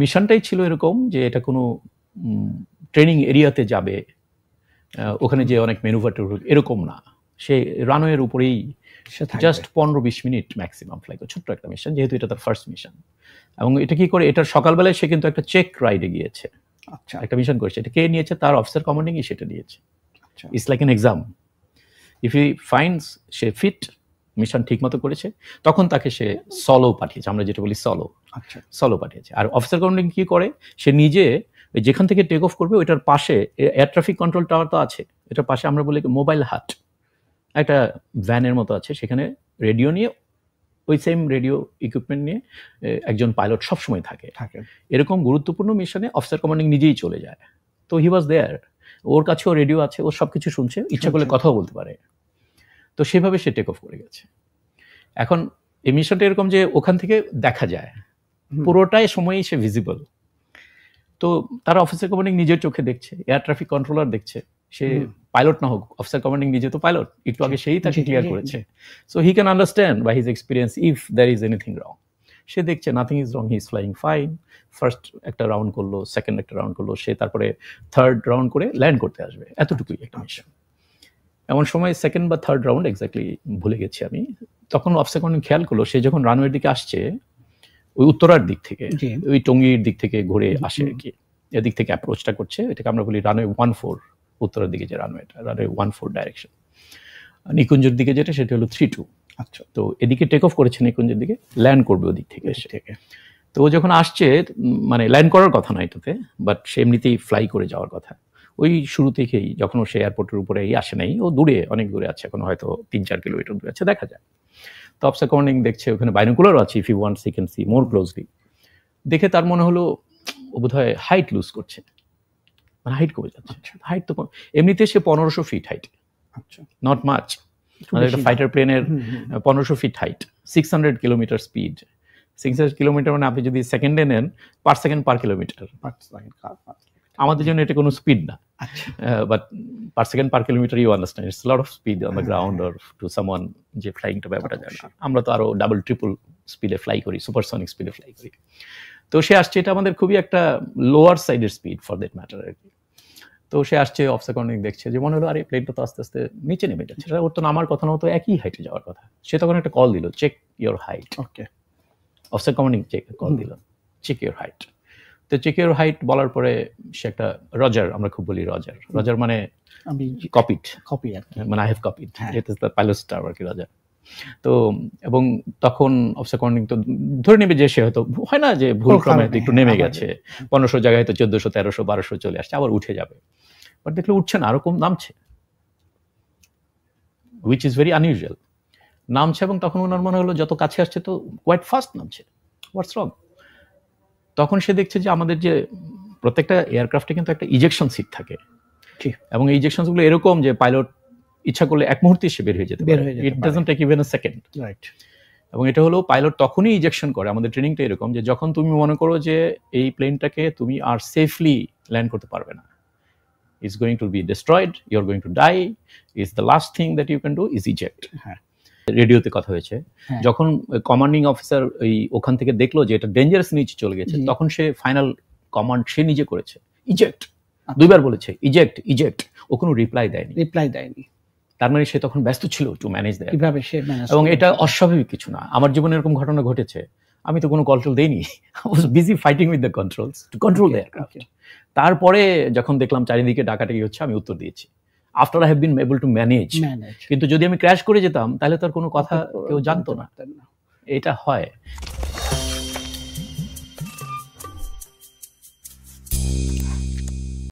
মিশনটাই ছিল এরকম যে এটা কোনো ট্রেনিং এরিয়াতে যাবে, ওখানে যে অনেক ম্যানুভার এরকম না, সে রানওয়ের উপরেই জাস্ট 15-20 মিনিট ম্যাক্সিমাম ফ্লাই করে, ছোট্ট একটা মিশন, যেহেতু এটা তার ফার্স্ট মিশন। এবং এটা কি করে, এটার সকালবেলায় সে কিন্তু একটা চেক রাইডে গিয়েছে, আচ্ছা, একটা মিশন করেছে। এটা কে নিয়েছে? তার অফিসার কমান্ডিংই সেটা নিয়েছে। It's like an exam. If he finds সে ফিট, মিশন ঠিক মতো করেছে, তখন তাকে সে সলো পাঠিয়েছে, আমরা যেটা বলি সলো। আচ্ছা, সলো পাঠিয়েছে। আর অফিসার কমান্ডিং কি করে, সে নিজে যেখান থেকে টেক অফ করবে ওইটার পাশে এয়ার ট্রাফিক কন্ট্রোল টাওয়ার তো আছে, এটার পাশে আমরা বলি মোবাইল হাট, একটা ভ্যানের মতো আছে, সেখানে রেডিও নিয়ে, ওই সেম রেডিও ইকুইপমেন্ট নিয়ে একজন পাইলট সবসময় থাকে। এরকম গুরুত্বপূর্ণ মিশনে অফিসার কমান্ডিং নিজেই চলে যায়। তো হি ওয়াজ দেয়ার, ওর কাছেও রেডিও আছে, ও সব কিছু শুনছে, ইচ্ছা করলে কথাও বলতে পারে। তো সেভাবে সে টেক অফ করে গেছে। এখন এই মিশনটা এরকম যে ওখান থেকে দেখা যায়, পুরোটাই সময়ই সে ভিজিবল। তো তারা অফিসার কমান্ডিং নিজের চোখে দেখছে, এয়ার ট্রাফিক কন্ট্রোলার দেখছে, সে পাইলট না হোক, অফিসার কমান্ডিং নিজে তো পাইলট, একটু আগে সেই তাকে ক্লিয়ার করেছে। So he can understand by his experience if there is anything wrong. সে দেখছে nothing is wrong, he is flying fine. First একটা রাউন্ড করলো, সেকেন্ড একটা রাউন্ড করলো, সে তারপরে থার্ড রাউন্ড করে ল্যান্ড করতে আসবে, এতটুকুই একটা মিশন। এমন সময় সেকেন্ড বা থার্ড রাউন্ড, এক্স্যাক্টলি ভুলে গেছি আমি, তখন অফিসার কমান্ডিং খেয়াল করলো সে যখন রানওয়ের দিকে আসছে, ওই উত্তরার দিক থেকে, ওই টঙ্গীর দিক থেকে ঘুরে আসে আর কি, এদিক থেকে অ্যাপ্রোচটা করছে, এটাকে আমরা বলি রানওয়ে 14, উত্তরের দিকে যে রানওয়েটা, রানওয়ে 14 ডাইরেকশন। নিকুঞ্জের দিকে যেটা, সেটা হলো 32। আচ্ছা, তো এদিকে টেক অফ করেছে নিকুঞ্জের দিকে, ল্যান্ড করবে ওদিক থেকে এসে। তো ও যখন আসছে, মানে ল্যান্ড করার কথা না এটাতে, বাট সে এমনিতেই ফ্লাই করে যাওয়ার কথা। ওই শুরু থেকেই যখন সে এয়ারপোর্টের উপরে আসে নাই, ও দূরে, অনেক দূরে আছে, এখন হয়তো 3-4 কিলোমিটার দূরে আছে, দেখা যায়। তো অফিসার কমান্ডিং দেখছে, ওখানে বাইনোকুলারও আছে, if you want see can see more closely. দেখে তার মনে হলো ও বোধহয় হাইট লুজ করছে, মানে হাইট কমে যাচ্ছে। হাইট তো এমনিতে সে 1500 ফিট হাইট, নট মাচ, মানে একটা ফাইটার প্লেনের 1500 feet height, 600 kilometre speed. 600 kilometre মানে আপনি যদি সেকেন্ডে নেন, পার সেকেন্ড পার কিলোমিটার। আমাদের জন্য এটা কোনো স্পিড না, but per second per kilometre, you understand, it's lot of speed on the ground or to someone যে ফ্লাইংটা ব্যাপারটা জানে না। আমরা তো আরো ডাবল ট্রিপল স্পিডে ফ্লাই করি, সুপারসনিক স্পিডে ফ্লাই করি। তো সে আসছে, এটা আমাদের খুবই একটা লোয়ার সাইডের স্পিড ফর দ্যাট ম্যাটার আর কি। তো সে আসছে, অফিসার কমান্ডিং দেখছে যে মনে হলো আরে প্লেনটা তো আস্তে আস্তে নিচে নেমে যাচ্ছে, ওর তো নামার কথা না, তো একই হাইটে যাওয়ার কথা। সে তখন একটা কল দিল, check your height. Okay, officer commanding call দিল, চেক ইউর হাইট। তো চেক ইউর হাইট বলার পরে সে একটা রজার, আমরা খুব বলি রজার, রজার মানে আমি কপিড, মানে I have copied, it is the pilot star আর কি, রজার। তো এবং তখন অফিসার কমান্ডিং তো ধরে নেবে যে সে হয়তো, হয় না যে ভুল ক্রমে একটু নেমে গেছে, 1500 জায়গায় হয়তো 1400, 1300, 1200 চলে আসছে, আবার উঠে যাবে। বাট দেখলে উঠছে না, আরো কম নামছে, হুইচ ইজ ভেরি আনইউজুয়াল। নামছে, এবং তখন ওনার মনে হলো যত কাছে আসছে তো কোয়াইট ফাস্ট নামছে, হোয়াটস রং। তখন সে দেখছে যে আমাদের যে প্রত্যেকটা এয়ারক্রাফটে কিন্তু একটা ইজেকশন সিট থাকে, এবং এই ইজেকশনগুলো এরকম যে পাইলট ইচ্ছা করলে এক মুহূর্তে সে বের হয়ে যেতে পারে, it doesn't take even a second, right. এবং এটা হলো পাইলট তখনই ইজেকশন করে, আমাদের ট্রেনিংটা এরকম যে যখন তুমি মনে করো যে এই প্লেনটাকে তুমি আর সেফলি ল্যান্ড করতে পারবে না, it's going to be destroyed, you are going to die, is the last thing that you can do is eject. হ্যাঁ, রেডিওতে কথা হয়েছে, যখন কমান্ডিং অফিসার ওই ওখান থেকে দেখলো যে এটা ডেঞ্জারাস নিচে চলে গেছে, তখন সে ফাইনাল কমান্ড সে নিজে করেছে, ইজেক্ট, দুইবার বলেছে ইজেক্ট ইজেক্ট, ও কোনো রিপ্লাই দেয়নি। তার মানে সে তখন ব্যস্ত ছিল টু ম্যানেজ দ্যাট, কিভাবে সে ম্যানেজ। এবং এটা অস্বাভাবিক কিছু না, আমার জীবনে এরকম ঘটনা ঘটেছে, আমি তো কোনো কন্ট্রোল দেইনি, I was busy fighting with the controls to control the aircraft. তারপরে যখন দেখলাম চারিদিকে ডাকাডাকি হচ্ছে, আমি উত্তর দিয়েছি, after I have been able to manage. কিন্তু যদি আমি ক্র্যাশ করে যেতাম তাহলে তার কোনো কথা কেউ জানতো না, এটা হয়।